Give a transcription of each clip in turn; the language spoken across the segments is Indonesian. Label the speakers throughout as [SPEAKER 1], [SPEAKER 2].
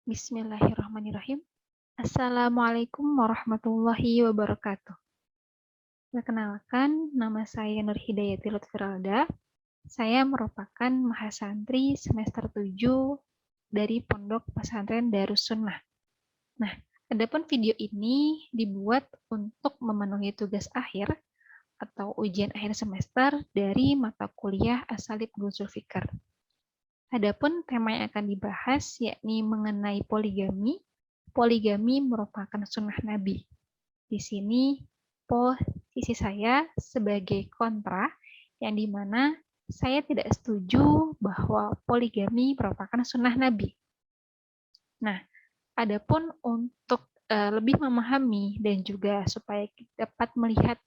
[SPEAKER 1] Bismillahirrahmanirrahim. Assalamualaikum warahmatullahi wabarakatuh. Perkenalkan, nama saya Nur Hidayati Lutfiralda. Saya merupakan mahasantri semester 7 dari Pondok Pesantren Darussunnah. Nah, adapun video ini dibuat untuk memenuhi tugas akhir atau ujian akhir semester dari mata kuliah Asalib Ushul Fikr. Adapun tema yang akan dibahas yakni mengenai poligami. Poligami merupakan sunnah Nabi. Di sini posisi saya sebagai kontra, yang dimana saya tidak setuju bahwa poligami merupakan sunnah Nabi. Nah, adapun untuk lebih memahami dan juga supaya dapat melihat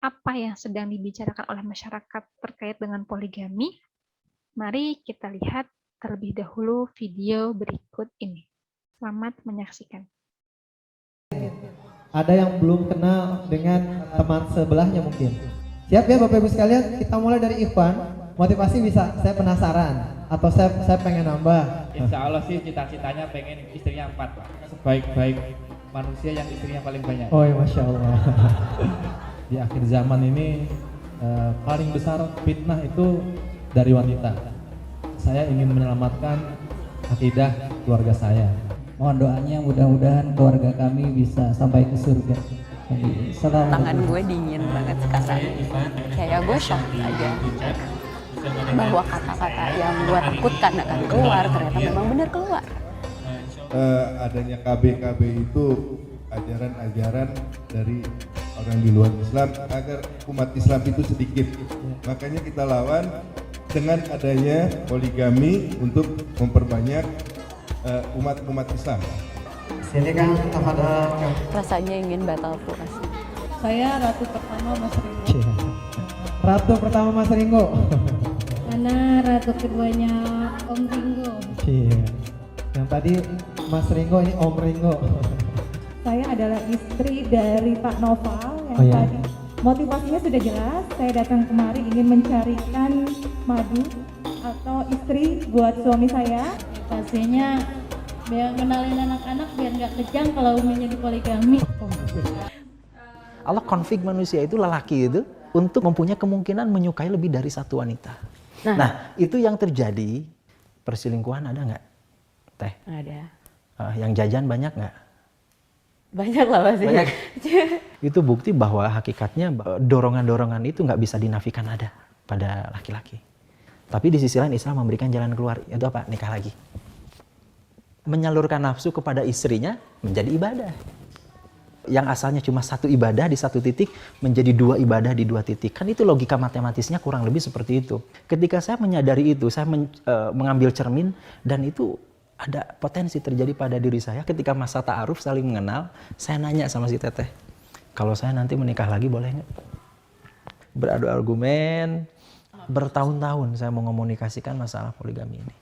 [SPEAKER 1] apa yang sedang dibicarakan oleh masyarakat terkait dengan poligami, mari kita lihat terlebih dahulu video berikut ini. Selamat menyaksikan.
[SPEAKER 2] Ada yang belum kenal dengan teman sebelahnya mungkin. Siap ya Bapak Ibu sekalian? Kita mulai dari Ikhwan. Motivasi bisa, saya penasaran atau saya pengen nambah.
[SPEAKER 3] Insya Allah sih cita-citanya pengen istrinya 4 Pak. Sebaik-baik manusia yang istrinya paling banyak.
[SPEAKER 2] Oh ya Masya Allah.
[SPEAKER 4] Di akhir zaman ini paling besar fitnah itu dari wanita. Saya ingin menyelamatkan akidah keluarga saya.
[SPEAKER 5] Mohon doanya mudah-mudahan keluarga kami bisa sampai ke surga.
[SPEAKER 6] Tangan gue dingin banget sekarang. Kayak gue shock aja bahwa kata-kata yang gue takutkan akan keluar ternyata memang benar keluar.
[SPEAKER 7] Adanya KB itu ajaran-ajaran dari orang di luar Islam agar umat Islam itu sedikit. Makanya kita lawan dengan adanya poligami untuk memperbanyak umat Islam.
[SPEAKER 2] Sini kan tafadhol.
[SPEAKER 6] Rasanya ingin batal puasa.
[SPEAKER 8] Saya ratu pertama Mas Ringo.
[SPEAKER 2] Ratu pertama Mas Ringo.
[SPEAKER 8] Ana ratu keduanya Om Ringo.
[SPEAKER 2] Iya. Yang tadi Mas Ringo, ini Om Ringo.
[SPEAKER 8] Saya adalah istri dari Pak Noval yang
[SPEAKER 2] Oh, ya?
[SPEAKER 8] tadi. Motivasinya sudah jelas, saya datang kemari ingin mencarikan madu atau istri buat suami saya. Pastinya biar kenalin anak-anak biar nggak kejang kalau menjadi poligami.
[SPEAKER 9] Allah konfig manusia itu lelaki itu untuk mempunyai kemungkinan menyukai lebih dari satu wanita. Nah itu yang terjadi. Perselingkuhan ada nggak, Teh?
[SPEAKER 6] Ada.
[SPEAKER 9] Yang jajan banyak nggak?
[SPEAKER 6] Banyak lah pasti.
[SPEAKER 9] Banyak. Itu bukti bahwa hakikatnya dorongan-dorongan itu nggak bisa dinafikan ada pada laki-laki. Tapi di sisi lain Islam memberikan jalan keluar, yaitu apa? Nikah lagi. Menyalurkan nafsu kepada istrinya menjadi ibadah. Yang asalnya cuma satu ibadah di satu titik menjadi dua ibadah di dua titik. Kan itu logika matematisnya kurang lebih seperti itu. Ketika saya menyadari itu, saya mengambil cermin dan itu ada potensi terjadi pada diri saya ketika masa ta'aruf saling mengenal. Saya nanya sama si Teteh, kalau saya nanti menikah lagi boleh nggak? Beradu argumen, bertahun-tahun saya mengomunikasikan masalah poligami ini.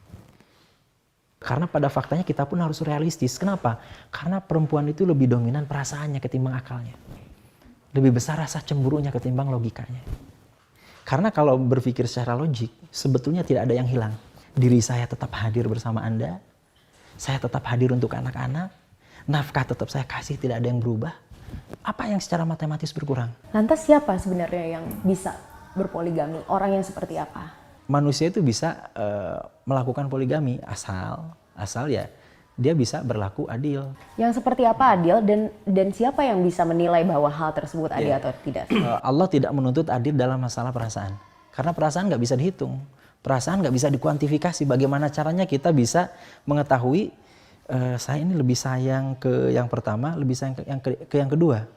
[SPEAKER 9] Karena pada faktanya kita pun harus realistis. Kenapa? Karena perempuan itu lebih dominan perasaannya ketimbang akalnya. Lebih besar rasa cemburunya ketimbang logikanya. Karena kalau berpikir secara logik, sebetulnya tidak ada yang hilang. Diri saya tetap hadir bersama Anda. Saya tetap hadir untuk anak-anak. Nafkah tetap saya kasih, tidak ada yang berubah. Apa yang secara matematis berkurang?
[SPEAKER 6] Lantas siapa sebenarnya yang bisa berpoligami? Orang yang seperti apa?
[SPEAKER 9] Manusia itu bisa melakukan poligami asal ya dia bisa berlaku adil.
[SPEAKER 6] Yang seperti apa adil dan siapa yang bisa menilai bahwa hal tersebut adil atau tidak?
[SPEAKER 9] Allah tidak menuntut adil dalam masalah perasaan. Karena perasaan nggak bisa dihitung. Perasaan nggak bisa dikuantifikasi. Bagaimana caranya kita bisa mengetahui saya ini lebih sayang ke yang pertama, lebih sayang ke yang kedua.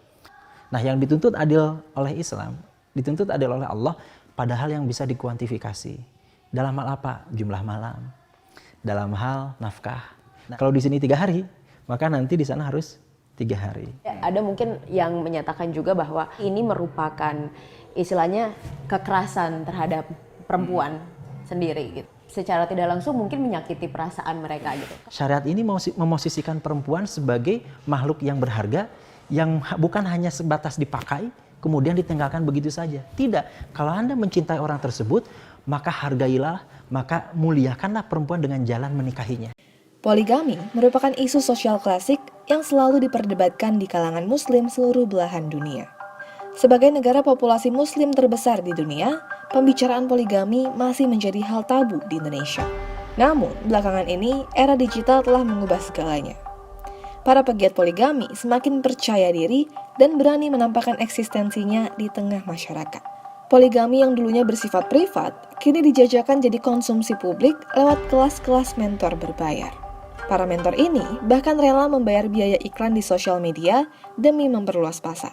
[SPEAKER 9] Nah yang dituntut adil oleh Islam, dituntut adil oleh Allah, padahal yang bisa dikuantifikasi. Dalam hal apa? Jumlah malam. Dalam hal nafkah. Nah, kalau di sini 3 hari, maka nanti di sana harus 3 hari.
[SPEAKER 6] Ada mungkin yang menyatakan juga bahwa ini merupakan istilahnya kekerasan terhadap perempuan sendiri gitu. Secara tidak langsung mungkin menyakiti perasaan mereka gitu.
[SPEAKER 9] Syariat ini memosisikan perempuan sebagai makhluk yang berharga, yang bukan hanya sebatas dipakai, kemudian ditinggalkan begitu saja. Tidak. Kalau Anda mencintai orang tersebut, maka hargailah, maka muliakanlah perempuan dengan jalan menikahinya.
[SPEAKER 10] Poligami merupakan isu sosial klasik yang selalu diperdebatkan di kalangan Muslim seluruh belahan dunia. Sebagai negara populasi Muslim terbesar di dunia, pembicaraan poligami masih menjadi hal tabu di Indonesia. Namun, belakangan ini, era digital telah mengubah segalanya. Para pegiat poligami semakin percaya diri dan berani menampakkan eksistensinya di tengah masyarakat. Poligami yang dulunya bersifat privat, kini dijajakan jadi konsumsi publik lewat kelas-kelas mentor berbayar. Para mentor ini bahkan rela membayar biaya iklan di sosial media demi memperluas pasar.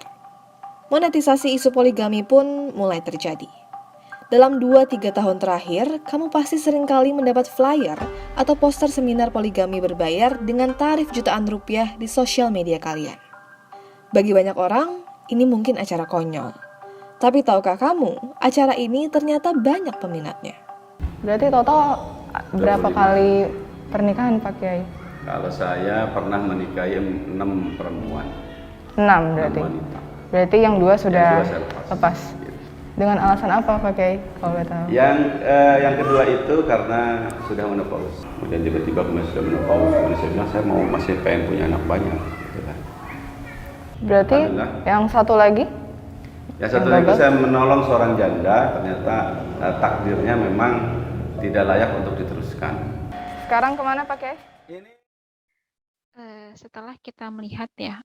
[SPEAKER 10] Monetisasi isu poligami pun mulai terjadi. Dalam 2-3 tahun terakhir, kamu pasti seringkali mendapat flyer atau poster seminar poligami berbayar dengan tarif jutaan rupiah di sosial media kalian. Bagi banyak orang, ini mungkin acara konyol. Tapi tahukah kamu, acara ini ternyata banyak peminatnya.
[SPEAKER 11] Berarti total berapa kali pernikahan Pak Kiai?
[SPEAKER 12] Kalau saya pernah menikahi 6 perempuan.
[SPEAKER 11] 6 berarti?
[SPEAKER 12] 6 wanita.
[SPEAKER 11] Berarti yang 2 sudah
[SPEAKER 12] saya
[SPEAKER 11] lepas. Dengan alasan apa Pak Kiai kalau boleh tahu?
[SPEAKER 12] Yang kedua itu karena sudah menopause. Kemudian tiba-tiba kemudian sudah menopause. Kemudian saya bilang saya masih pengen punya anak banyak. Gitu kan.
[SPEAKER 11] Berarti yang satu lagi?
[SPEAKER 12] Yang satu lagi saya menolong seorang janda. Ternyata takdirnya memang tidak layak untuk diteruskan.
[SPEAKER 11] Sekarang kemana Pak Kiai?
[SPEAKER 1] Setelah kita melihat ya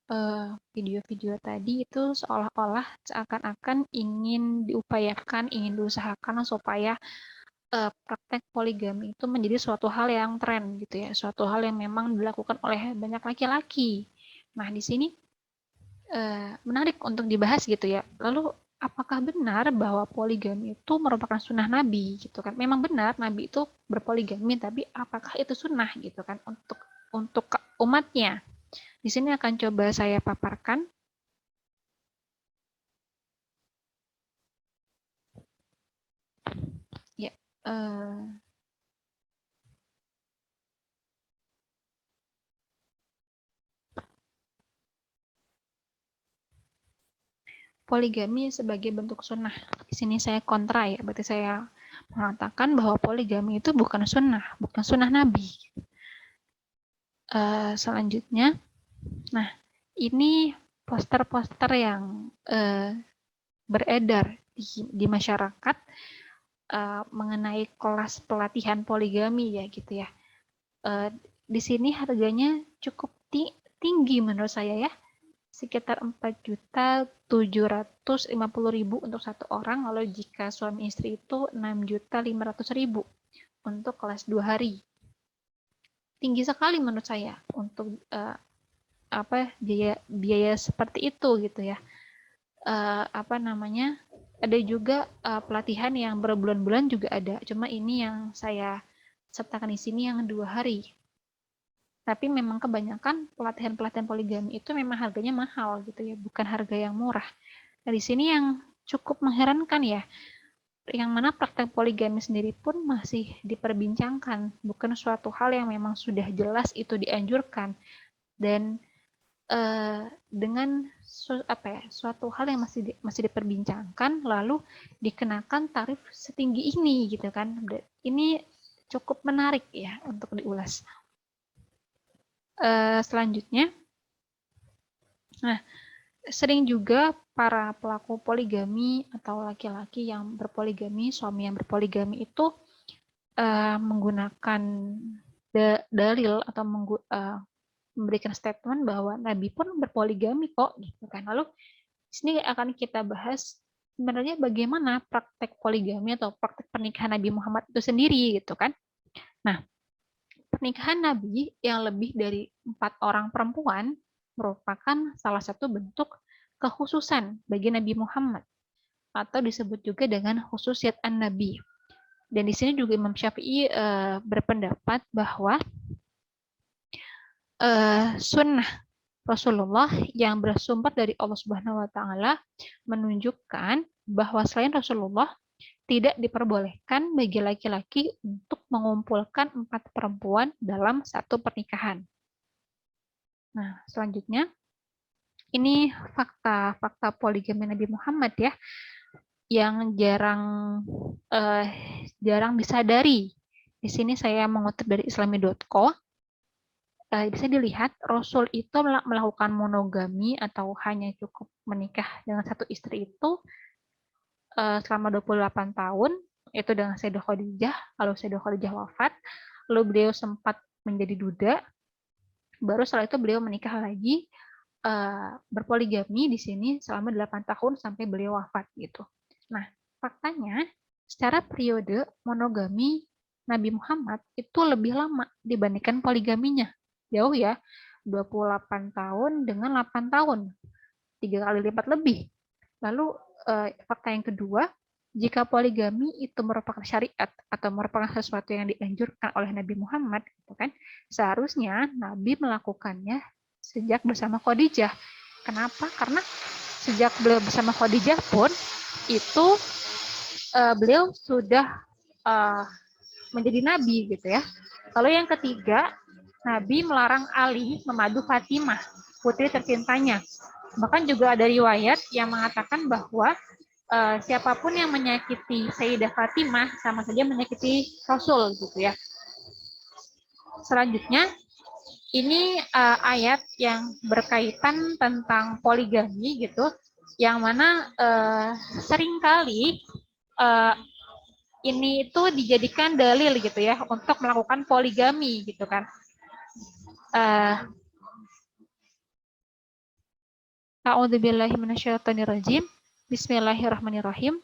[SPEAKER 1] video-video tadi itu seolah-olah seakan-akan ingin diupayakan, ingin diusahakan supaya praktek poligami itu menjadi suatu hal yang tren gitu ya, suatu hal yang memang dilakukan oleh banyak laki-laki. Nah di sini menarik untuk dibahas gitu ya. Lalu apakah benar bahwa poligami itu merupakan sunnah Nabi gitu kan? Memang benar Nabi itu berpoligami, tapi apakah itu sunnah gitu kan untuk umatnya? Di sini akan coba saya paparkan. Ya, poligami sebagai bentuk sunnah. Di sini saya kontra ya, berarti saya mengatakan bahwa poligami itu bukan sunnah Nabi. Selanjutnya, nah ini poster-poster yang beredar di masyarakat mengenai kelas pelatihan poligami ya gitu ya. Di sini harganya cukup tinggi menurut saya ya, sekitar 4.750.000 untuk satu orang. Lalu jika suami istri itu 6.500.000 untuk kelas 2 hari. Tinggi sekali menurut saya untuk biaya seperti itu gitu ya. Ada juga pelatihan yang berbulan-bulan juga ada. Cuma ini yang saya sertakan di sini yang 2 hari. Tapi memang kebanyakan pelatihan-pelatihan poligami itu memang harganya mahal gitu ya, bukan harga yang murah. Nah, di sini yang cukup mengherankan ya, yang mana praktek poligami sendiri pun masih diperbincangkan, bukan suatu hal yang memang sudah jelas itu dianjurkan, dan dengan suatu hal yang masih diperbincangkan lalu dikenakan tarif setinggi ini gitu kan. Ini cukup menarik ya untuk diulas. Selanjutnya, nah sering juga para pelaku poligami atau laki-laki yang berpoligami, suami yang berpoligami itu menggunakan dalil atau memberikan statement bahwa Nabi pun berpoligami kok gitu kan. Lalu di sini akan kita bahas sebenarnya bagaimana praktek poligami atau praktek pernikahan Nabi Muhammad itu sendiri gitu kan. Nah, pernikahan Nabi yang lebih dari 4 orang perempuan merupakan salah satu bentuk kekhususan bagi Nabi Muhammad atau disebut juga dengan khususiyat an-Nabi. Dan di sini juga Imam Syafi'i berpendapat bahwa sunnah Rasulullah yang bersumber dari Allah Subhanahu wa taala menunjukkan bahwa selain Rasulullah tidak diperbolehkan bagi laki-laki untuk mengumpulkan 4 perempuan dalam satu pernikahan. Nah, selanjutnya ini fakta poligami Nabi Muhammad ya, yang jarang disadari. Di sini saya mengutip dari islami.co. bisa dilihat Rasul itu melakukan monogami atau hanya cukup menikah dengan satu istri itu selama 28 tahun, itu dengan Sayyidah Khadijah, lalu Sayyidah Khadijah wafat, lalu beliau sempat menjadi duda, baru setelah itu beliau menikah lagi, berpoligami di sini selama 8 tahun sampai beliau wafat gitu. Nah, faktanya secara periode monogami Nabi Muhammad itu lebih lama dibandingkan poligaminya. Jauh ya, 28 tahun dengan 8 tahun. 3 kali lipat lebih. Lalu fakta yang kedua, jika poligami itu merupakan syariat atau merupakan sesuatu yang dianjurkan oleh Nabi Muhammad, gitu kan, seharusnya Nabi melakukannya sejak bersama Khadijah. Kenapa? Karena sejak beliau bersama Khadijah pun itu beliau sudah menjadi nabi gitu ya. Lalu yang ketiga, Nabi melarang Ali memadu Fatimah, putri tercintanya. Bahkan juga ada riwayat yang mengatakan bahwa siapapun yang menyakiti Sayyidah Fatimah sama saja menyakiti Rasul gitu ya. Selanjutnya, ini ayat yang berkaitan tentang poligami gitu, yang mana seringkali ini itu dijadikan dalil gitu ya untuk melakukan poligami gitu kan. A'udzubillahi minasyaitonirrajim. Bismillahirrahmanirrahim.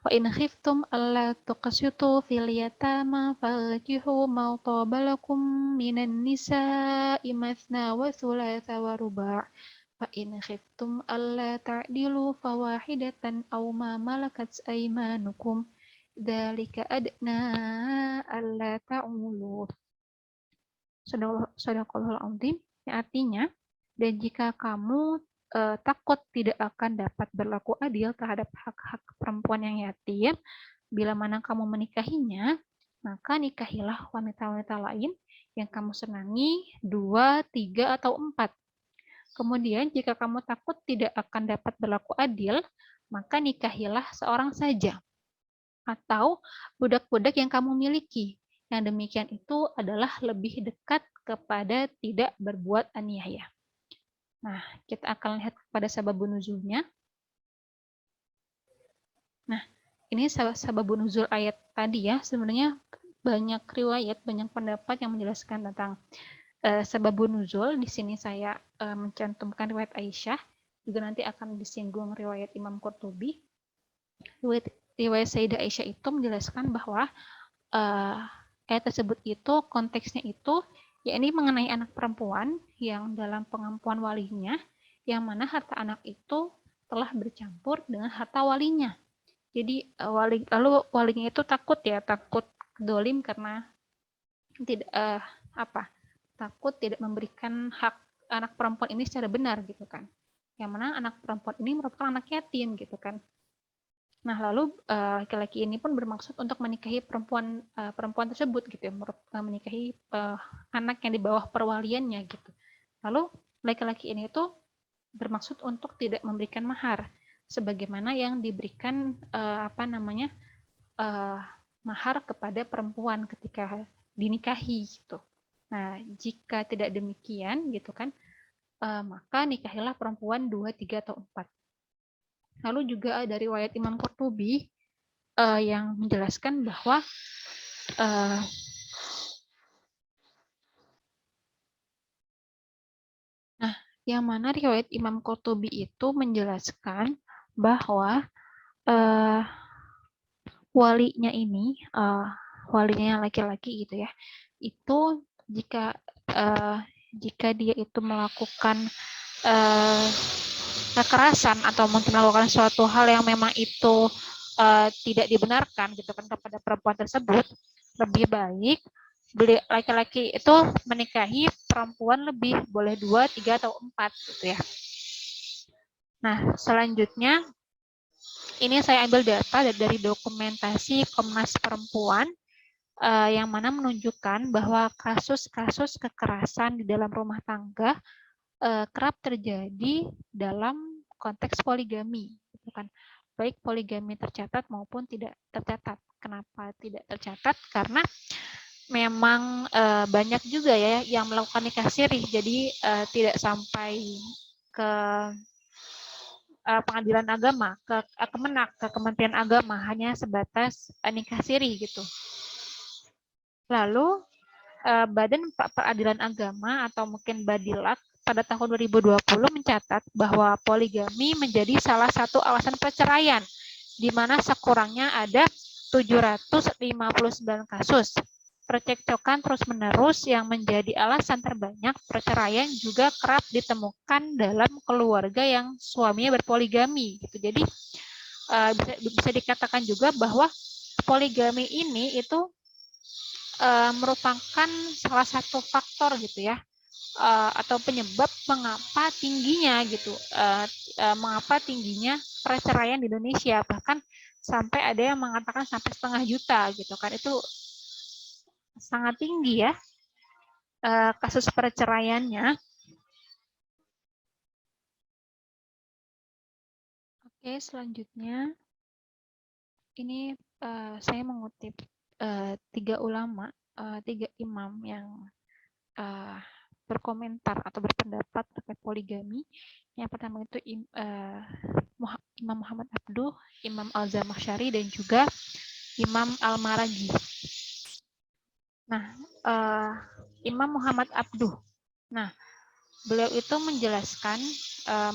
[SPEAKER 1] Wa in khiftum alla tuqsitu fil yatama fankihu ma taba lakum minan nisa'i mathna wa thulatha wa ruba'. Fa in khiftum alla ta'dilu fawahidatan aw ma malakat aymanukum dzalika adna alla ta'ulu. Shadaqallahul azim. Artinya, dan jika kamu takut tidak akan dapat berlaku adil terhadap hak-hak perempuan yang yatim, bila mana kamu menikahinya, maka nikahilah wanita-wanita lain yang kamu senangi, 2, 3, atau 4. Kemudian jika kamu takut tidak akan dapat berlaku adil, maka nikahilah seorang saja, atau budak-budak yang kamu miliki. Yang demikian itu adalah lebih dekat kepada tidak berbuat aniaya. Nah, kita akan lihat pada sababun nuzulnya. Nah, ini sababun nuzul ayat tadi ya. Sebenarnya banyak riwayat, banyak pendapat yang menjelaskan tentang sababun nuzul. Di sini saya mencantumkan riwayat Aisyah. Juga nanti akan disinggung riwayat Imam Qurtubi. Riwayat Sayyidah Aisyah itu menjelaskan bahwa ayat tersebut itu konteksnya itu yakni mengenai anak perempuan yang dalam pengampuan walinya, yang mana harta anak itu telah bercampur dengan harta walinya. Jadi lalu walinya itu takut dolim karena tidak takut tidak memberikan hak anak perempuan ini secara benar gitu kan. Yang mana anak perempuan ini merupakan anak yatim gitu kan. Nah, lalu laki-laki ini pun bermaksud untuk menikahi perempuan tersebut gitu ya, menikahi anak yang di bawah perwaliannya gitu. Lalu laki-laki ini itu bermaksud untuk tidak memberikan mahar sebagaimana yang diberikan mahar kepada perempuan ketika dinikahi gitu. Nah, jika tidak demikian gitu kan, maka nikahilah perempuan 2, 3, atau 4. Lalu juga ada riwayat Imam Qurtubi yang menjelaskan bahwa yang mana riwayat Imam Qurtubi itu menjelaskan bahwa walinya ini, walinya yang laki-laki gitu ya, itu jika dia itu melakukan kekerasan atau mungkin melakukan suatu hal yang memang itu tidak dibenarkan gitu kan kepada perempuan tersebut, lebih baik laki-laki itu menikahi perempuan lebih, boleh 2, 3, atau 4 gitu ya. Nah, selanjutnya ini saya ambil data dari dokumentasi Komnas Perempuan yang mana menunjukkan bahwa kasus-kasus kekerasan di dalam rumah tangga kerap terjadi dalam konteks poligami, gitu kan. Baik poligami tercatat maupun tidak tercatat. Kenapa tidak tercatat? Karena memang banyak juga ya yang melakukan nikah siri, jadi tidak sampai ke pengadilan agama, ke Kemenak, ke Kementerian Agama, hanya sebatas nikah siri gitu. Lalu Badan Peradilan Agama atau mungkin Badilat pada tahun 2020 mencatat bahwa poligami menjadi salah satu alasan perceraian, di mana sekurangnya ada 759 kasus. Percekcokan terus-menerus yang menjadi alasan terbanyak perceraian juga kerap ditemukan dalam keluarga yang suaminya berpoligami. Gitu. Jadi bisa dikatakan juga bahwa poligami ini itu merupakan salah satu faktor gitu ya, atau penyebab mengapa tingginya gitu, mengapa tingginya perceraian di Indonesia, bahkan sampai ada yang mengatakan sampai 500 juta gitu kan, itu sangat tinggi ya kasus perceraiannya. Oke, selanjutnya ini saya mengutip 3 ulama, 3 imam yang berkomentar atau berpendapat terkait poligami. Yang pertama itu Imam Muhammad Abduh, Imam Al-Zamakhsyari, dan juga Imam Al-Maraghi. Nah, Imam Muhammad Abduh. Nah, beliau itu menjelaskan,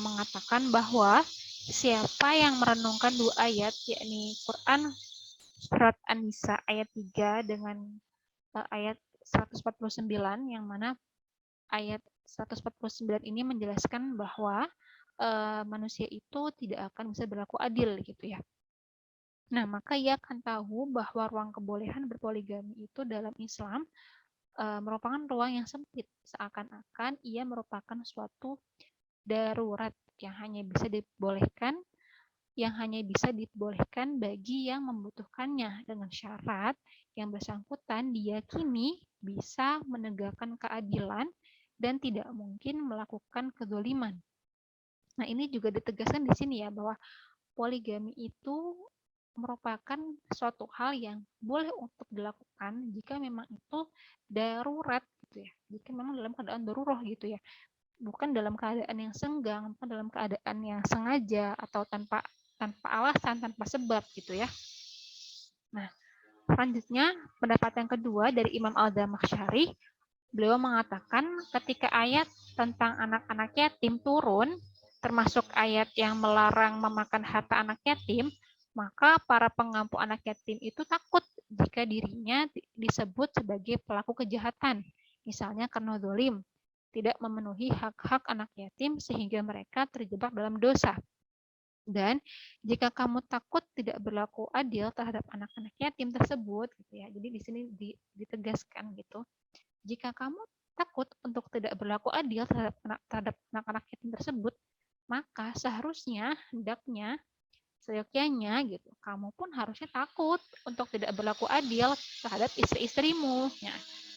[SPEAKER 1] mengatakan bahwa siapa yang merenungkan 2 ayat, yakni Quran surat An-Nisa ayat 3 dengan ayat 149, yang mana ayat 149 ini menjelaskan bahwa manusia itu tidak akan bisa berlaku adil gitu ya. Nah, maka ia akan tahu bahwa ruang kebolehan berpoligami itu dalam Islam merupakan ruang yang sempit, seakan-akan ia merupakan suatu darurat yang hanya bisa dibolehkan bagi yang membutuhkannya, dengan syarat yang bersangkutan diyakini bisa menegakkan keadilan dan tidak mungkin melakukan kezaliman. Nah, ini juga ditegaskan di sini ya, bahwa poligami itu merupakan suatu hal yang boleh untuk dilakukan jika memang itu darurat gitu ya, jika memang dalam keadaan darurat gitu ya, bukan dalam keadaan yang senggang, bukan dalam keadaan yang sengaja atau tanpa alasan, tanpa sebab gitu ya. Nah, selanjutnya pendapat yang kedua dari Imam Al-Zamakhsyari, beliau mengatakan ketika ayat tentang anak-anak yatim turun, termasuk ayat yang melarang memakan harta anak yatim, maka para pengampu anak yatim itu takut jika dirinya disebut sebagai pelaku kejahatan, misalnya karena zalim, tidak memenuhi hak-hak anak yatim sehingga mereka terjebak dalam dosa. Dan jika kamu takut tidak berlaku adil terhadap anak-anak yatim tersebut, gitu ya. Jadi di sini ditegaskan gitu. Jika kamu takut untuk tidak berlaku adil terhadap anak-anak yatim tersebut, maka seharusnya hendaknya seyogyanya gitu, kamu pun harusnya takut untuk tidak berlaku adil terhadap istri-istrimu. Ya.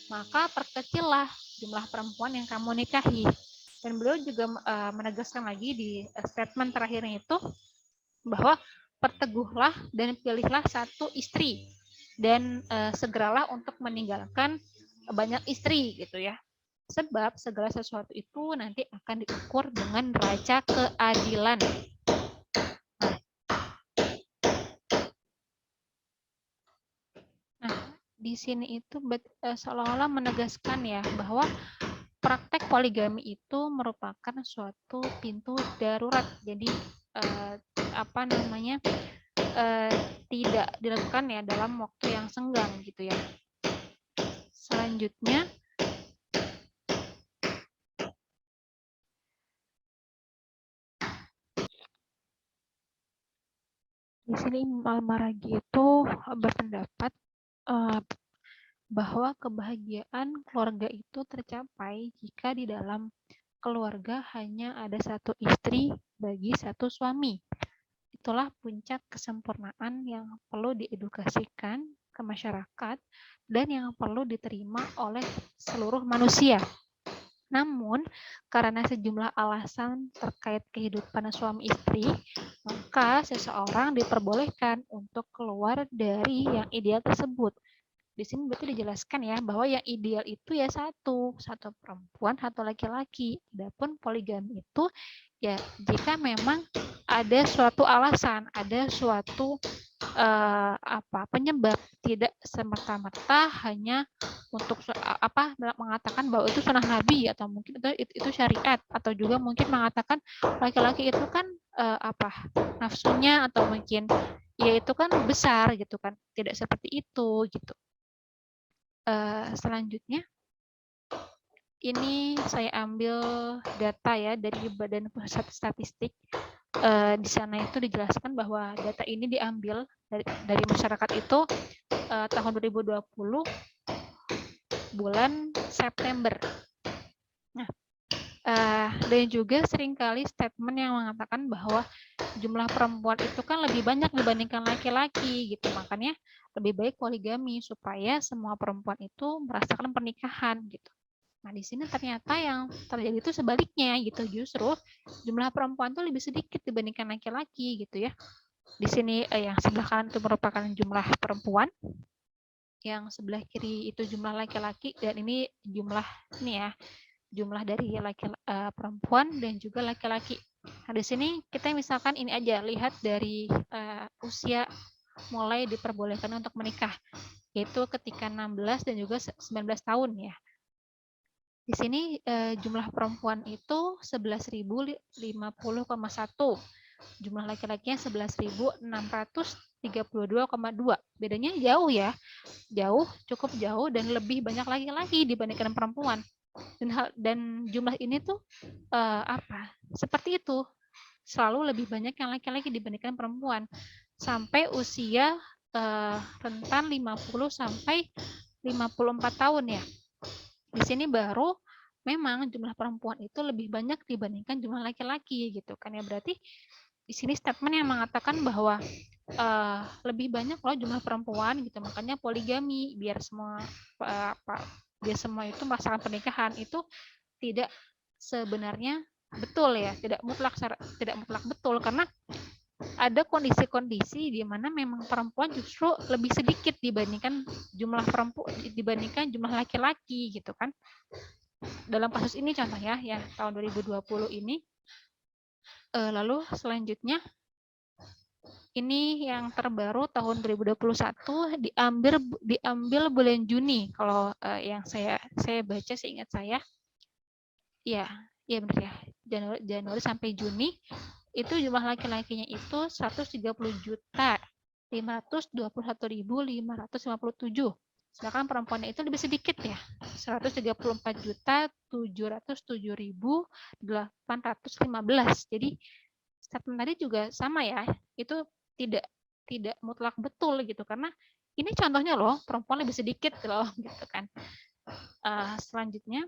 [SPEAKER 1] Maka perkecillah jumlah perempuan yang kamu nikahi. Dan beliau juga menegaskan lagi di statement terakhirnya itu, bahwa perteguhlah dan pilihlah satu istri, dan segeralah untuk meninggalkan banyak istri gitu ya. Sebab segala sesuatu itu nanti akan diukur dengan neraca keadilan. Di sini itu seolah-olah menegaskan ya bahwa praktek poligami itu merupakan suatu pintu darurat. Jadi tidak dilakukan ya dalam waktu yang senggang gitu ya. Selanjutnya di sini Imam Al-Maraghi itu berpendapat bahwa kebahagiaan keluarga itu tercapai jika di dalam keluarga hanya ada satu istri bagi satu suami. Itulah puncak kesempurnaan yang perlu diedukasikan ke masyarakat dan yang perlu diterima oleh seluruh manusia. Namun, karena sejumlah alasan terkait kehidupan suami istri, maka seseorang diperbolehkan untuk keluar dari yang ideal tersebut Di sini berarti dijelaskan ya bahwa yang ideal itu ya satu perempuan, satu laki-laki. Adapun poligami itu ya jika memang ada suatu alasan, ada suatu penyebab, tidak semata-mata hanya untuk mengatakan bahwa itu sunnah Nabi atau mungkin itu syariat, atau juga mungkin mengatakan laki-laki itu kan nafsunya atau mungkin ya itu kan besar gitu kan, tidak seperti itu gitu. Selanjutnya ini saya ambil data ya dari Badan Pusat Statistik. Di sana itu dijelaskan bahwa data ini diambil dari masyarakat itu tahun 2020 bulan September. Nah, dan juga seringkali statement yang mengatakan bahwa jumlah perempuan itu kan lebih banyak dibandingkan laki-laki gitu. Makanya lebih baik poligami supaya semua perempuan itu merasakan pernikahan gitu. Nah, di sini ternyata yang terjadi itu sebaliknya gitu. Justru jumlah perempuan itu lebih sedikit dibandingkan laki-laki gitu ya. Di sini yang sebelah kanan itu merupakan jumlah perempuan, yang sebelah kiri itu jumlah laki-laki, dan ini jumlah jumlah dari perempuan dan juga laki-laki. Nah, di sini kita misalkan ini aja lihat dari usia mulai diperbolehkan untuk menikah, yaitu ketika 16 dan juga 19 tahun ya. Di sini jumlah perempuan itu 11.050,1, jumlah laki-lakinya 11.632,2. Bedanya jauh ya, cukup jauh, dan lebih banyak laki-laki dibandingkan perempuan. Dan jumlah ini tuh seperti itu, selalu lebih banyak yang laki-laki dibandingkan perempuan sampai usia rentan 50 sampai 54 tahun ya. Di sini baru memang jumlah perempuan itu lebih banyak dibandingkan jumlah laki-laki gitu kan ya. Berarti di sini statement yang mengatakan bahwa lebih banyak loh jumlah perempuan gitu, makanya poligami biar semua itu merasakan pernikahan, itu tidak sebenarnya betul ya, tidak mutlak betul, karena ada kondisi-kondisi di mana memang perempuan justru lebih sedikit dibandingkan jumlah laki-laki gitu kan. Dalam kasus ini contohnya ya tahun 2020 ini. Lalu selanjutnya ini yang terbaru tahun 2021 diambil bulan Juni. Kalau yang saya baca seingat saya ya benar ya, Januari sampai Juni itu jumlah laki-lakinya itu 130.521.557. Sedangkan perempuannya itu lebih sedikit ya, 134.707.815. Jadi statement tadi juga sama ya, itu tidak mutlak betul gitu, karena ini contohnya loh, perempuan lebih sedikit loh gitu kan. Selanjutnya,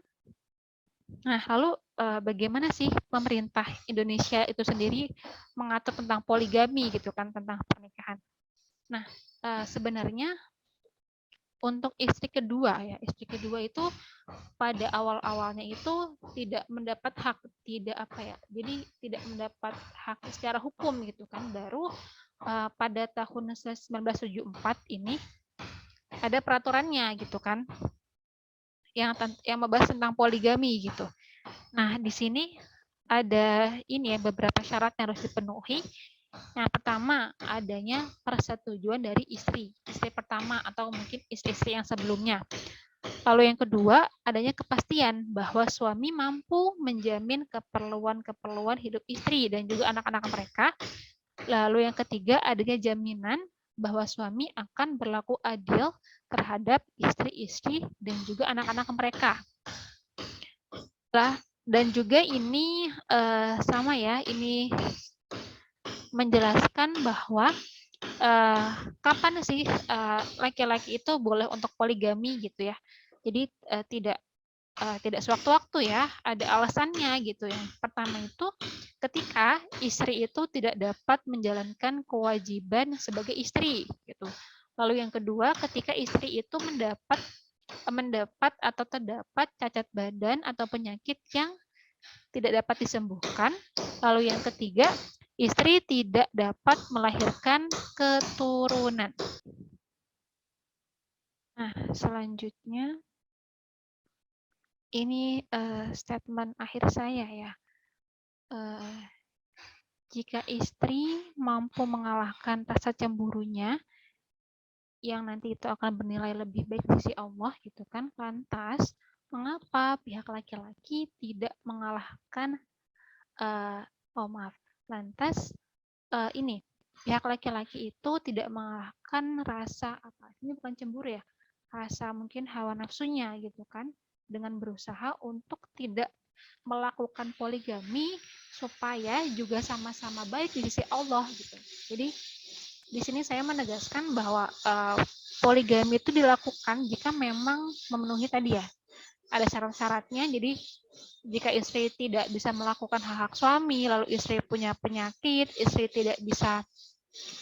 [SPEAKER 1] nah lalu bagaimana sih pemerintah Indonesia itu sendiri mengatur tentang poligami gitu kan, tentang pernikahan. Nah sebenarnya untuk istri kedua itu pada awal-awalnya itu tidak mendapat hak, jadi tidak mendapat hak secara hukum gitu kan. Baru pada tahun 1974 ini ada peraturannya gitu kan, yang membahas tentang poligami gitu. Nah, di sini ada ini ya, beberapa syarat yang harus dipenuhi. Yang pertama, adanya persetujuan dari istri pertama atau mungkin istri-istri yang sebelumnya. Lalu yang kedua, adanya kepastian bahwa suami mampu menjamin keperluan hidup istri dan juga anak-anak mereka. Lalu yang ketiga, adanya jaminan bahwa suami akan berlaku adil terhadap istri-istri dan juga anak-anak mereka. Dan juga ini sama ya, ini menjelaskan bahwa kapan sih laki-laki itu boleh untuk poligami gitu ya. Jadi tidak sewaktu-waktu ya, ada alasannya gitu. Yang pertama itu ketika istri itu tidak dapat menjalankan kewajiban sebagai istri gitu. Lalu yang kedua, ketika istri itu mendapat atau terdapat cacat badan atau penyakit yang tidak dapat disembuhkan. Lalu yang ketiga, istri tidak dapat melahirkan keturunan. Nah, selanjutnya ini statement akhir saya ya. Jika istri mampu mengalahkan rasa cemburunya, yang nanti itu akan bernilai lebih baik di sisi Allah gitu kan, lantas mengapa pihak laki-laki tidak mengalahkan lantas ini pihak laki-laki itu tidak mengalahkan rasa apa? Ini bukan cemburu ya, rasa mungkin hawa nafsunya gitu kan, dengan berusaha untuk tidak melakukan poligami supaya juga sama-sama baik di sisi Allah gitu. Jadi di sini saya menegaskan bahwa poligami itu dilakukan jika memang memenuhi tadi ya, ada syarat-syaratnya. Jadi jika istri tidak bisa melakukan hak-hak suami, lalu istri punya penyakit, istri tidak bisa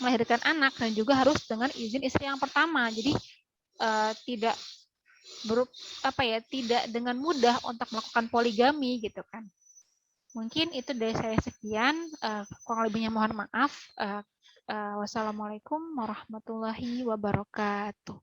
[SPEAKER 1] melahirkan anak, dan juga harus dengan izin istri yang pertama. Jadi tidak tidak dengan mudah untuk melakukan poligami gitu kan. Mungkin itu dari saya sekian, kurang lebihnya mohon maaf. Wassalamualaikum warahmatullahi wabarakatuh.